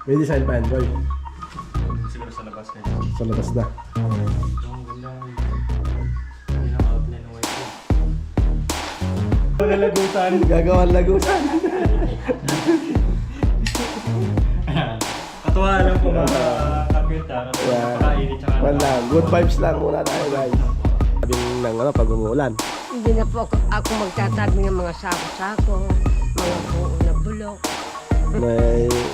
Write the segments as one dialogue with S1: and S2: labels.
S1: May design pa yan, boy.
S2: Siguro sa labas na.
S1: Sa labas na.
S2: Ang ganda. Hindi na outline ng white. Nalagutan.
S1: Gagawan lagusan.
S2: Katuwa lang po mga kapita. Kapakainit tsaka
S1: Wala, good vibes lang muna tayo, guys. Sabing ng ano, pag umuulan.
S3: Hindi na po ako magtatabi ng mga sako-sako, mga buo na bulok.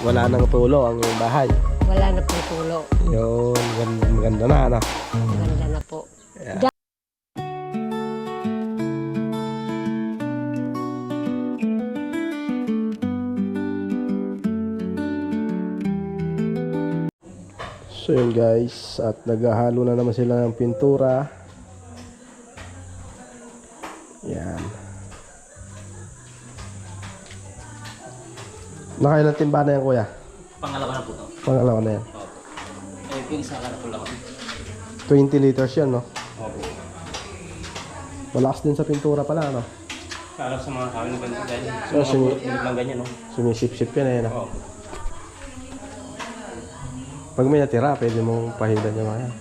S1: Wala nang tulo ang iyong bahay.
S3: Wala na pong tulo.
S1: Yun, maganda na, ano?
S3: Maganda na po.
S1: Yeah. So yun guys, at naghahalo na naman sila ng pintura. Yan. Nakailang timba na yan, kuya?
S2: Pangalawa na po ito.
S1: Pangalawa na yan.
S2: Eh, pinsa ka na po lang.
S1: 20 liters yan, no?
S2: Opo.
S1: Malakas din sa pintura pala, no?
S2: Kala sa mga kawin ng ganito dahil.
S1: So,
S2: Lang ganyan, no?
S1: sumisip-sip yan, no?
S2: Opo.
S1: Pag may natira, pwede mong pahilan yung mga yan.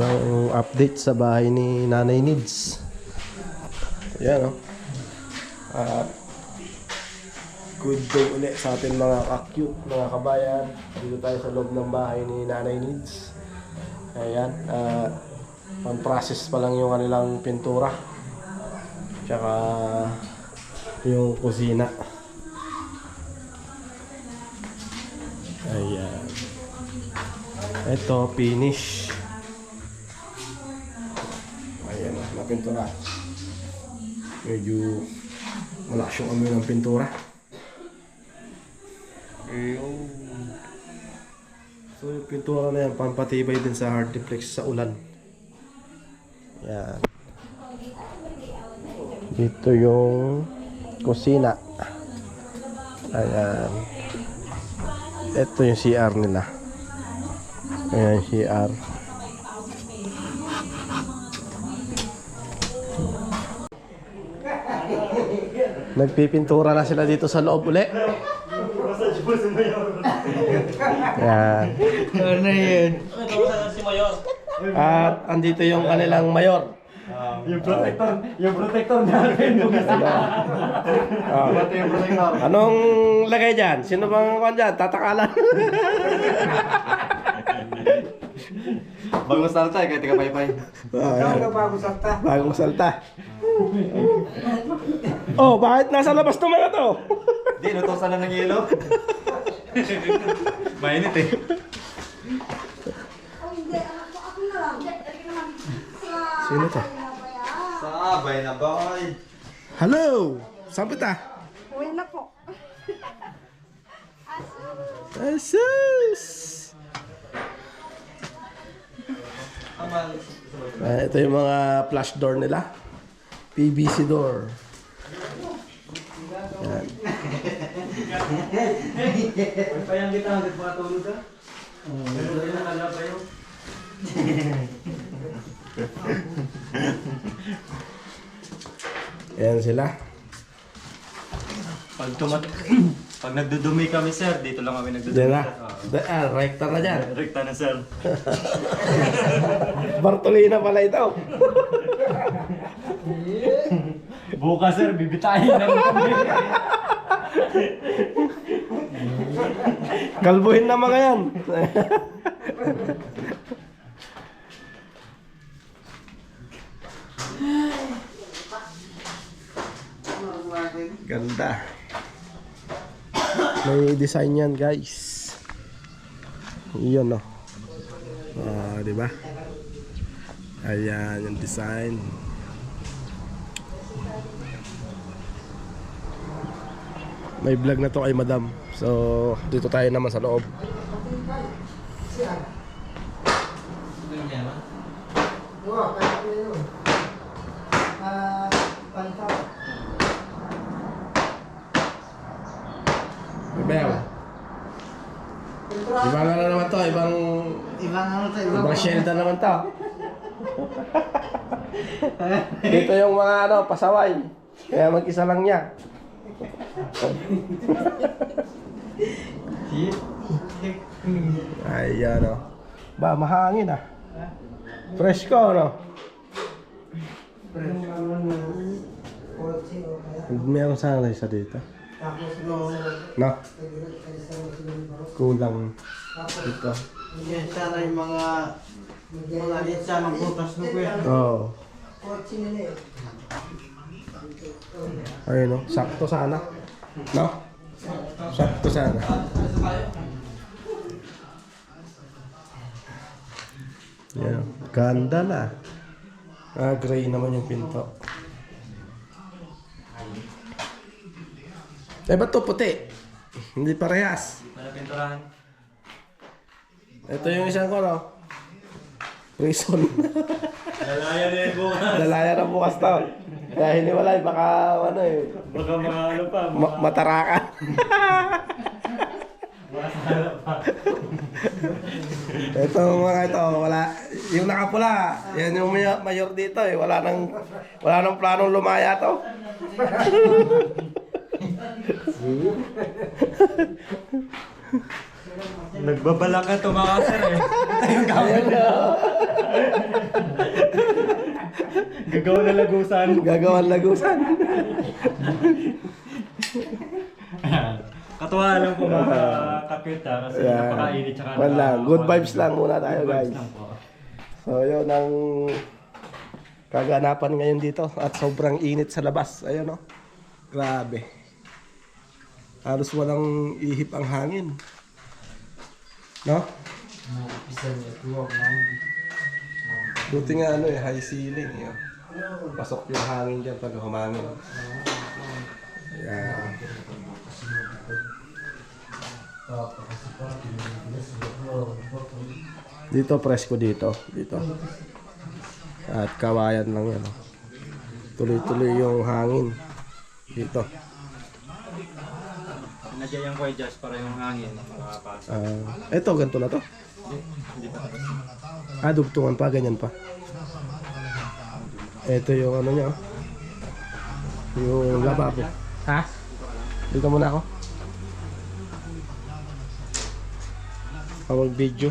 S1: Ang update sa bahay ni Nanay Needs. Ayan, no? At good day ulit sa atin mga ka-cute, mga kabayan. Dito tayo sa loob ng bahay ni Nanay Needs. Ayan, pan-process pa lang yung kanilang pintura. Tsaka yung kusina. Ayan. Ito, finish. Ayan, napintura. Medyo malakas yung amoy ng pintura. Ayun. So yung pintura na yan, pampatibay din sa hard deflex sa ulan. Ayan. Dito yung kusina. Ayan. Ito yung CR nila. Ayan, CR. Nagpipintura na sila dito sa loob uli. Ayan.
S4: Ano yun?
S2: Si Mayor.
S1: At andito yung kanilang mayor.
S4: Yung protector natin.
S1: Ah.
S4: Yung protector.
S1: Anong lagay dyan? Sino bang kwan dyan? Tatakalan?
S4: Bagong salta eh, kahit kapay-pay.
S1: Bagong salta. Bagong salta. Oh, bakit nasa labas to mga to?
S4: Hindi, nutosan na ng yelo. Mainit eh.
S1: Sino to?
S4: Sabay na boy.
S1: Hello! Saan kita?
S3: Uwi na po.
S1: Asus! Ito yung mga flash door nila. PVC door. Yan.
S2: Payang kita, hanggang makatulog ka. Pero yun ang alaba yun.
S1: Ayan sila.
S2: Pag nagdudumi kami, sir, dito lang kami nagdudumi.
S1: Diyan na. Rector na dyan.
S2: Rekta na, sir.
S1: Bartolina pala ito.
S2: Bukas, sir, bibitahin na kami.
S1: Kalbuhin na mga yan. Ganda. May design yan, guys. Iyon, no. Di ba? Ayan yung design. May vlog na to kay Madam. So, dito tayo naman sa loob. Bel. Ibang ano naman to, ibang Shell na naman to. Dito yung mga pasaway. Kaya mag-isa lang niya. Ayan o. Ba, mahangin ah. Fresh ko, no? Meron sana isa dito. No? Kulang dito.
S2: Yan sana yung mga litsa ng butas na kuya.
S1: Oo. Ayun no? Sakto sana. No? Sakto sana. Yan. Ganda na. Ah, gray naman yung pinto. Eh, ba't to puti? Hindi parehas.
S4: Wala pinturahan.
S1: Ito yung isang ko, no? Prison.
S4: Lalaya na yung bukas.
S1: Lalaya na bukas to. Kaya hiniwalay, baka ano eh.
S4: Baka mga ano pa.
S1: Matarakan. Ito mga ito, wala. Yung nakapula, yan yung mayor dito eh. Wala nang planong lumaya to.
S4: Nagbabala ka tumakasar eh.
S1: Ayan na.
S4: Gagawa na lagusan.
S1: Gagawan lagusan.
S4: Katuwa lang po mga kapit ha. Kasi
S1: Yeah.
S4: napakainit tsaka
S1: Wala, good vibes lang muna tayo guys.
S4: lang po.
S1: So yun ang kaganapan ngayon dito at sobrang init sa labas. Ayun no. Grabe. Halos walang ihip ang hangin. No? Buti nga ano eh, high ceiling. Yun. Pasok yung hangin dyan pag humangin. Yan. Dito presko dito. At kawayan lang yan. Tuloy-tuloy yung hangin. Dito.
S4: Sinadyayan ko i-adjust para yung hangin makapasok.
S1: Ito, ganito na to.
S4: Hindi pa tapos.
S1: Dugtungan pa, ganyan pa. Ito yung ano niya. Yung lababo. Ha? Dito muna ako. Mag video.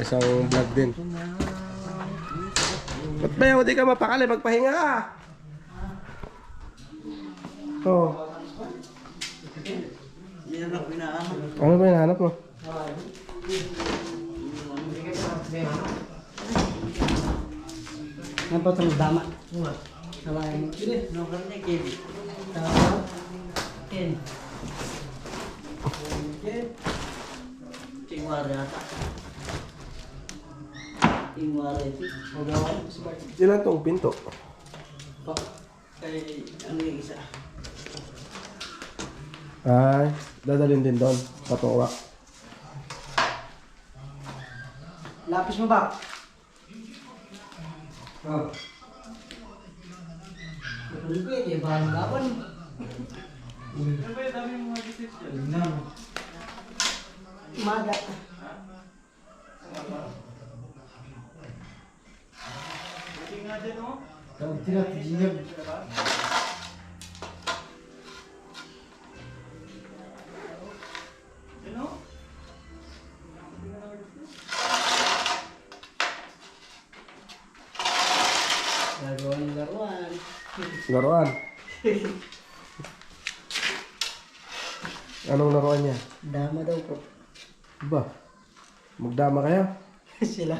S1: Isang vlog din. Ba't ba yun? Di ka mapakali, magpahinga ka. Oh. Ano ba hinahanap mo?
S2: Ang patong dama. Salamat. Ini, nomor ni Ken. Ken. Tingwari ata. Tingwari ito.
S1: Ilan tong pinto?
S2: Kay ano yung isa?
S1: Ay, dadalhin din doon. Patuwak.
S2: Lapis mo ba? Oh. Hindi pwede, bahan laban.
S4: Ano ba yung dami yung mga visit dyan?
S2: Umaga.
S4: Pwede nga dyan oh.
S2: Tawag sila, tijinag.
S4: Dyan oh.
S2: Gagawa ng laruan.
S1: Laruan. Anong laruan niya?
S2: Dama daw po.
S1: Ba? Magdama kayo?
S2: Sila.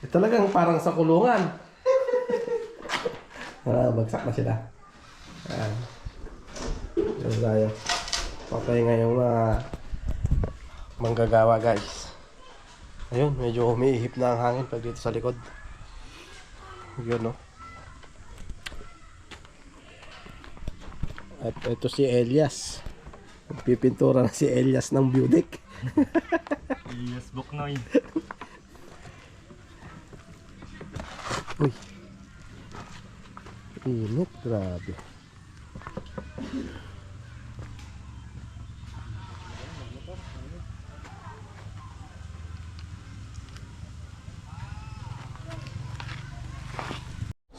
S1: Talagang parang sa kulungan. Bagsak na sila. Yan tayo. Papahinga yung mga manggagawa guys. Ayun, medyo umiihip na ang hangin pag dito sa likod. Yun no. At ito si Elias. Pipintura na si Elias ng view deck.
S4: Yes, Buknoy.
S1: Uy. Init, grabe.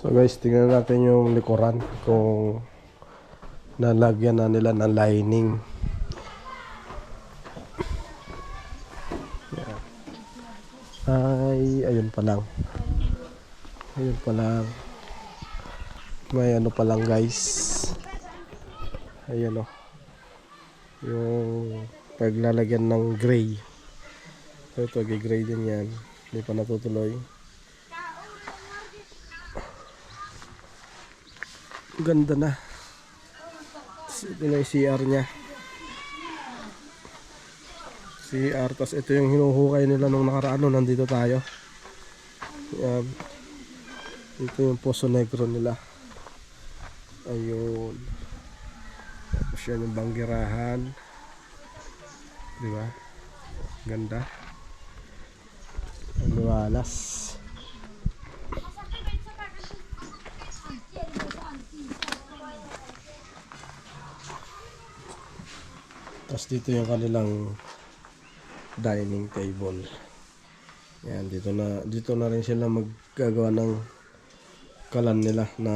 S1: So guys, tingnan natin yung likuran kung nalagyan na nila ng lining. Yan. Ay, ayun pa lang. Ayun pa lang. May ano pa lang guys. Ayan o. Yung paglalagyan ng gray. So ito, gray din yan. Hindi pa natutuloy. Ganda na. Ito na yung CR nya. CR. Tapos ito yung hinuhukay nila nung nakaraan. Nandito tayo. Yan. Ito yung Poso Negro nila. Ayun. Tapos yan yung banggirahan. Diba? Ganda. Ang liwalas. Tapos dito yung kanilang dining table. Yan, dito na rin sila maggagawa ng kalan nila na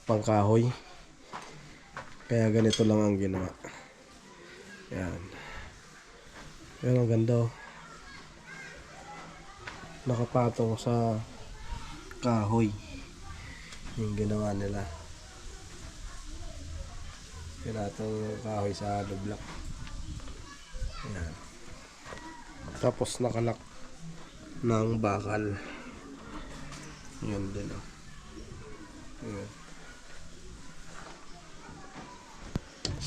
S1: pangkahoy. Kaya ganito lang ang ginawa. Yan. Pero ang ganda oh. Nakapatong sa kahoy yung ginawa nila. Pinatong yung kahoy sa block. Yan. Tapos nakalak ng bakal. Yan din oh. Ayan.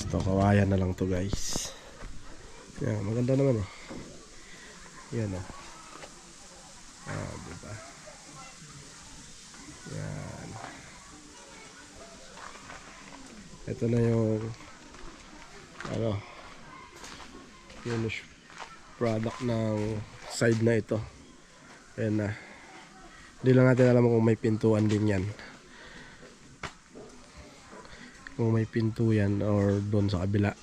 S1: Ito, kawayan na lang to guys. Yan, maganda naman eh. Yan oh. Diba? Yan. Ito na yung ano, finished product ng side na ito. Ayan na. Hindi lang natin alam kung may pintuan din yan. Kung may pinto yan or doon sa kabila.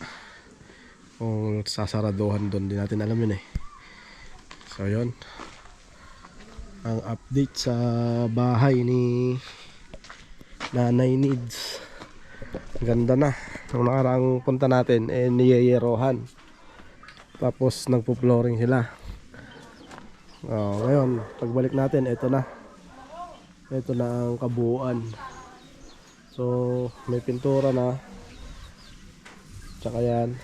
S1: Kung sasaraduhan doon, di natin alam yun eh. So yun. Ang update sa bahay ni Nanay Needs. Ganda na. Nung nakaraang punta natin, niyeyerohan. Tapos nagpo-flooring sila. Ngayon, pagbalik natin, ito na. Ito na ang kabuuan. So, may pintura na. Tsaka yan.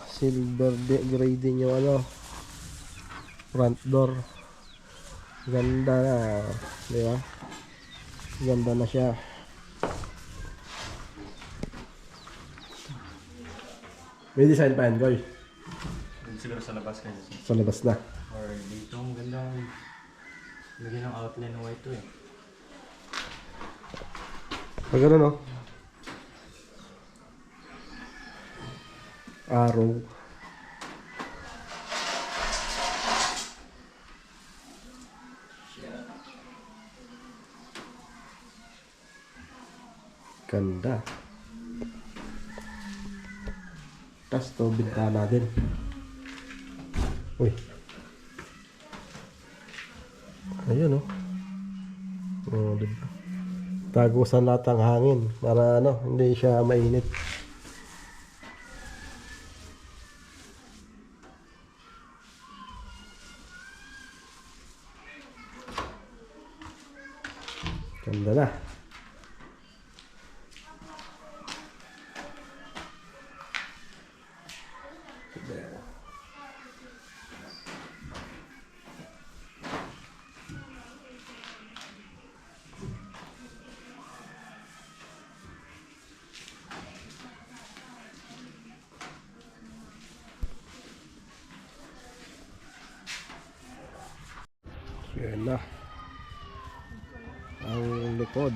S1: Silver gray din yung ano, front door. Ganda na. Di ba? Ganda na siya. May design pa yan, Goy.
S2: Siguro sa labas kayo.
S1: Sa labas na.
S2: Or dito, magandang lagyan ng outline ng white to eh.
S1: Pag ano no? Araw. Ganda. Tapos to, bintana din. Uy. Ayun oh. Oh, diba? Tagusan lahat ang hangin para ano, hindi siya mainit. Ganda na. Yan na ang likod.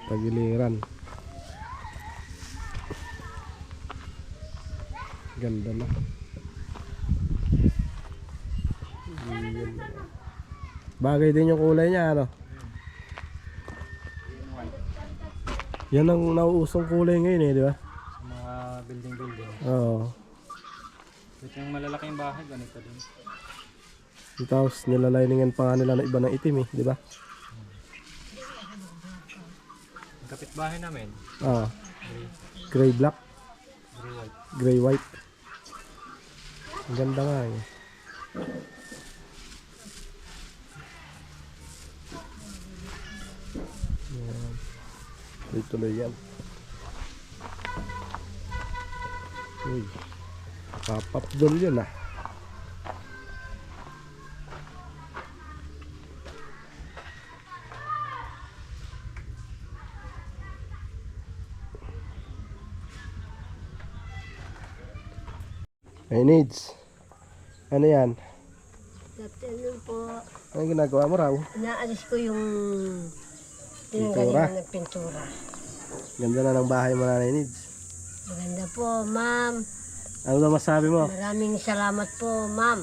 S1: Tagiliran. Ganda na. Bagay din yung kulay niya, ano? Yan ang nauusong kulay ngayon eh, di ba?
S2: Sa mga building.
S1: Oo.
S4: Ito yung malalaking bahay, ganito din.
S1: Tapos nilaliningan pa nga nila na iba ng itim eh, di ba?
S4: Ang kapitbahay namin,
S1: Ah, gray black,
S4: gray white.
S1: gray white. Ang ganda nga eh. Yan. Tuloy-tuloy yan. Uy, papapdol yun ah. Hey needs. Ano yan?
S3: Afternoon po.
S1: Anong ginagawa mo raw?
S3: Inaalis ko yung
S1: Pintura?
S3: tinanggalin ng pintura.
S1: Ganda na ng bahay mo, Nanay Needs.
S3: Maganda po, ma'am.
S1: Ano daw masabi mo?
S3: Maraming salamat po, ma'am.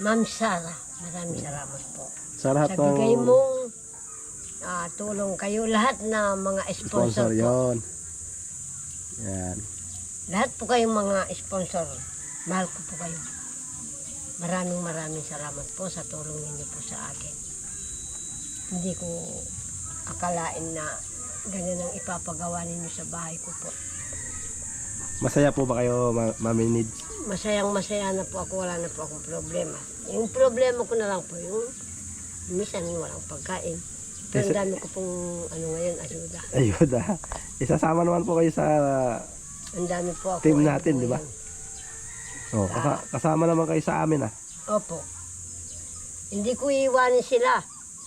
S3: Ma'am Sara, maraming salamat po.
S1: Sa lahat
S3: Sa bigay
S1: ng
S3: mong tulong kayo, lahat na mga sponsor
S1: sponsor
S3: po.
S1: yon. Yan.
S3: Lahat po kayong mga sponsor, mahal ko po kayo. Maraming salamat po sa tulong ninyo po sa akin. Hindi ko akalain na ganyan ang ipapagawa ninyo sa bahay ko po.
S1: Masaya po ba kayo, Mami Needs?
S3: Masayang-masaya na po ako, wala na po akong problema. Yung problema ko na lang po, yung minsan walang pagkain. Pero ang dami ko pong ngayon, ayuda.
S1: Ayun isasama naman po kayo sa
S3: Ang dami po ako.
S1: team natin, di ba?
S3: ngayon.
S1: Oh, kasama naman kayo sa amin ah.
S3: Opo. Hindi ko iiwanin sila.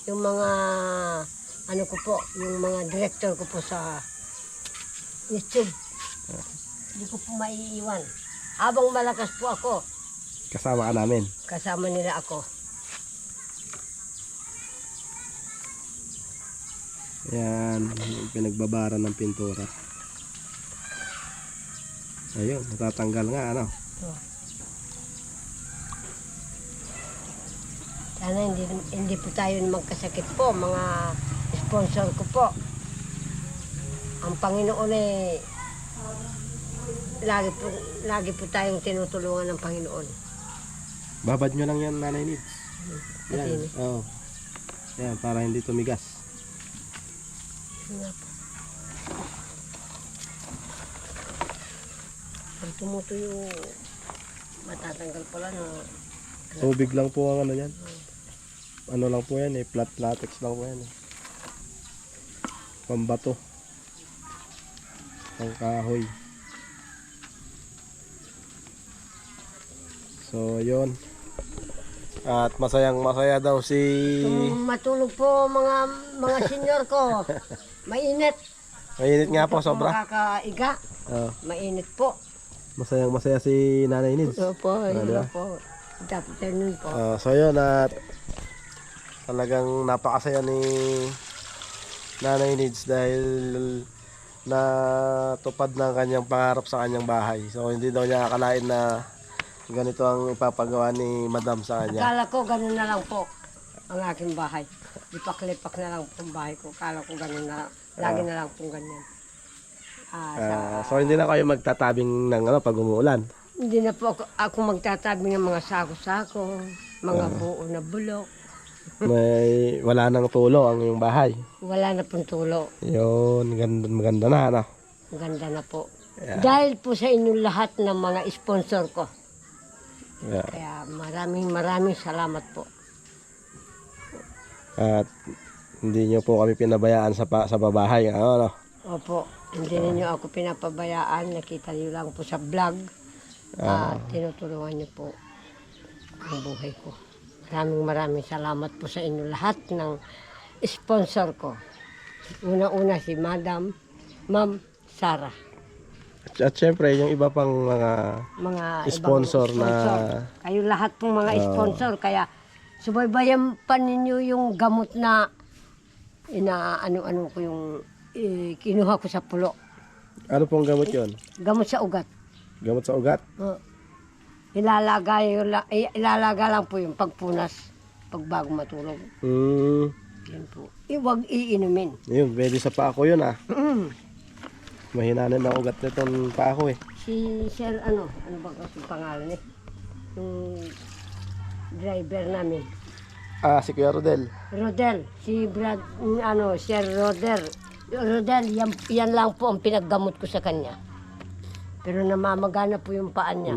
S3: Yung mga, yung mga director ko po sa YouTube. Hindi ko po maiiwan. Habang malakas po ako,
S1: Kasama ka namin.
S3: kasama nila ako.
S1: Yan, pinagbabara ng pintura. Ayun, natatanggal nga ano.
S3: Sana hindi po tayo magkasakit po, mga sponsor ko po. Ang Panginoon ay lagi po tayong tinutulungan ng Panginoon.
S1: Babad nyo lang yan, Nanay Needs. Yan,
S3: Matinis.
S1: oh. Yan, para hindi tumigas.
S3: Yun nga po. Pag tumutuyo, matatanggal pala na
S1: Tubig lang po ang ano yan. Ano lang po yan eh, flat latex lang po yan eh. Pambato. Pang kahoy. So, yun. At masayang masaya daw si...
S3: matulog po mga senior ko. Mainit.
S1: Mainit nga po, sobra.
S3: Makakaiga.
S1: Oh,
S3: Mainit po.
S1: masayang masaya si Nanay Nids.
S3: Opo,
S1: di ba?
S3: po. Afternoon po.
S1: So yun, at talagang napakasaya ni Nanay Nids dahil natupad ng kanyang pangarap sa kanyang bahay. So hindi daw niya akalain na ganito ang ipapagawa ni Madam sa kanya.
S3: Akala ko ganun na lang po ang aking bahay. Lipak-lipak na lang po ang bahay ko. Akala ko ganun na lang. Lagi na lang po ganyan.
S1: So hindi na kayo magtatabing ng pag umuulan.
S3: Hindi na po ako magtatabi ng mga sako-sako, mga buo na bulok.
S1: Wala nang tulo ang iyong bahay.
S3: Wala na pong tulo.
S1: Yun, maganda na, ano?
S3: Ganda na po.
S1: Yeah.
S3: Dahil po sa inyong lahat ng mga sponsor ko.
S1: Yeah.
S3: Kaya maraming salamat po.
S1: At hindi nyo po kami pinabayaan sa babahay. Ano?
S3: Opo, hindi ninyo ako pinapabayaan. Nakita niyo lang po sa vlog. Tinutulungan niyo po ang buhay ko. Maraming salamat po sa inyo lahat ng sponsor ko. Una-una si Ma'am Sara.
S1: At syempre, yung iba pang mga sponsor
S3: ibang
S1: na...
S3: Kayo lahat pong mga sponsor. Kaya subaybayan pa ninyo yung gamot na ano ko yung kinuha ko sa pulo.
S1: Ano pong gamot yon?
S3: Gamot sa ugat.
S1: Gamot sa ugat?
S3: Ilalaga lang po yung pagpunas pag bago matulog. Yan po. Huwag iinumin.
S1: Yun, pwede sa paa ko yun ah. Mahina na ng ugat nitong paa ko eh.
S3: Si Sir, ano ba kasi pangalan eh? Yung driver namin.
S1: Si Kuya Rodel.
S3: Rodel, si Brad, Sir Rodel, yan lang po ang pinaggamot ko sa kanya. Pero namamagana po yung paan niya.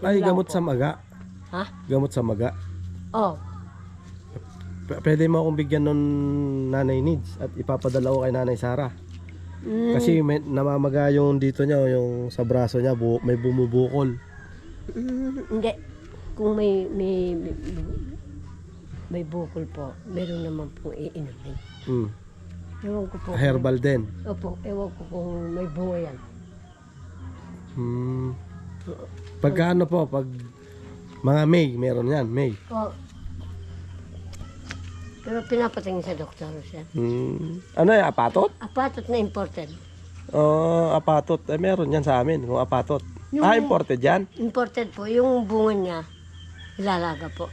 S1: Ay,
S3: Yun lang
S1: gamot
S3: po.
S1: sa maga.
S3: Ha?
S1: Gamot sa maga.
S3: Oh,
S1: Pwede mo akong bigyan nun Nanay Needs at ipapadala ko kay Nanay Sara. Kasi may namamaga yung dito niya, yung sa braso niya, may bumubukol.
S3: hindi. Kung may bukol po, meron naman pong iinumin. Ewan ko po.
S1: Herbal din.
S3: Opo, ewan ko kung may bunga yan.
S1: Pagka po, pag mga May, meron yan, May.
S3: Oh. Pero pinapatingin sa doktor siya.
S1: Ano yan, apatot?
S3: Apatot na imported.
S1: Apatot. Meron yan sa amin, kung apatot.
S3: Yung-
S1: Imported yan?
S3: Imported po, yung bunga niya, ilalaga po.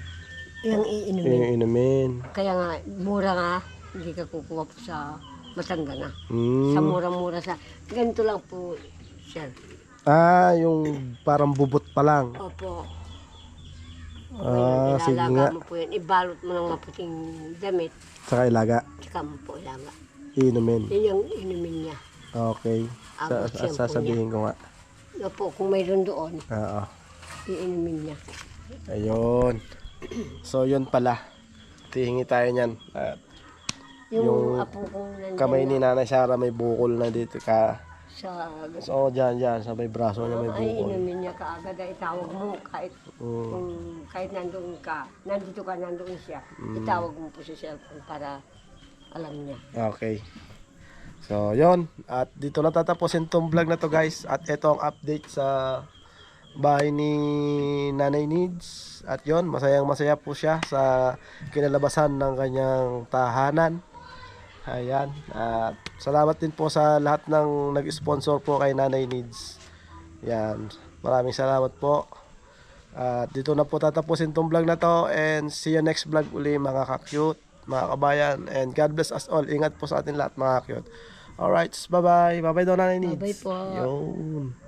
S3: Yung iinumin.
S1: Yung inumin.
S3: Kaya nga, mura nga, hindi ka kukuha po sa matanda na.
S1: Mm.
S3: Sa mura-mura sa, ganito lang po, sir.
S1: Yung parang bubot pa lang.
S3: Opo.
S1: Sige
S3: Ilalaga
S1: nga.
S3: mo po yun, ibalot mo ng maputing damit,
S1: Saka ilaga.
S3: tsaka mo po ilaga.
S1: Inumin.
S3: Yun yung inumin niya.
S1: Okay.
S3: Abot siyang
S1: Sasabihin ko nga.
S3: Opo, kung mayroon doon,
S1: Oo.
S3: iinumin niya.
S1: Ayun. So, yun pala. Tihingi tayo niyan. At
S3: Yung apo kong nandiyan
S1: kamay ni Nanay Sara may bukol na dito ka.
S3: sa
S1: So, dyan, sa may braso niya may
S3: ay
S1: bukol.
S3: inumin niya kaagad ay itawag mo kahit nandoon ka, nandito ka, nandoon siya, itawag mo po sa cellphone para alam niya.
S1: Okay. So, yun. At dito na tatapusin tong vlog na to, guys. At ito ang update sa bahay ni Nanay Needs. At yun, masayang-masaya po siya sa kinalabasan ng kanyang tahanan. Ayan. At salamat din po sa lahat ng nag-sponsor po kay Nanay Needs. Yan. Maraming salamat po. At dito na po tatapusin tong vlog na to. And see you next vlog uli, mga ka-cute, mga kabayan. And God bless us all. Ingat po sa atin lahat, mga ka-cute. Alright, bye-bye. Bye-bye daw, Nanay Needs.
S3: Bye-bye po.
S1: Yun.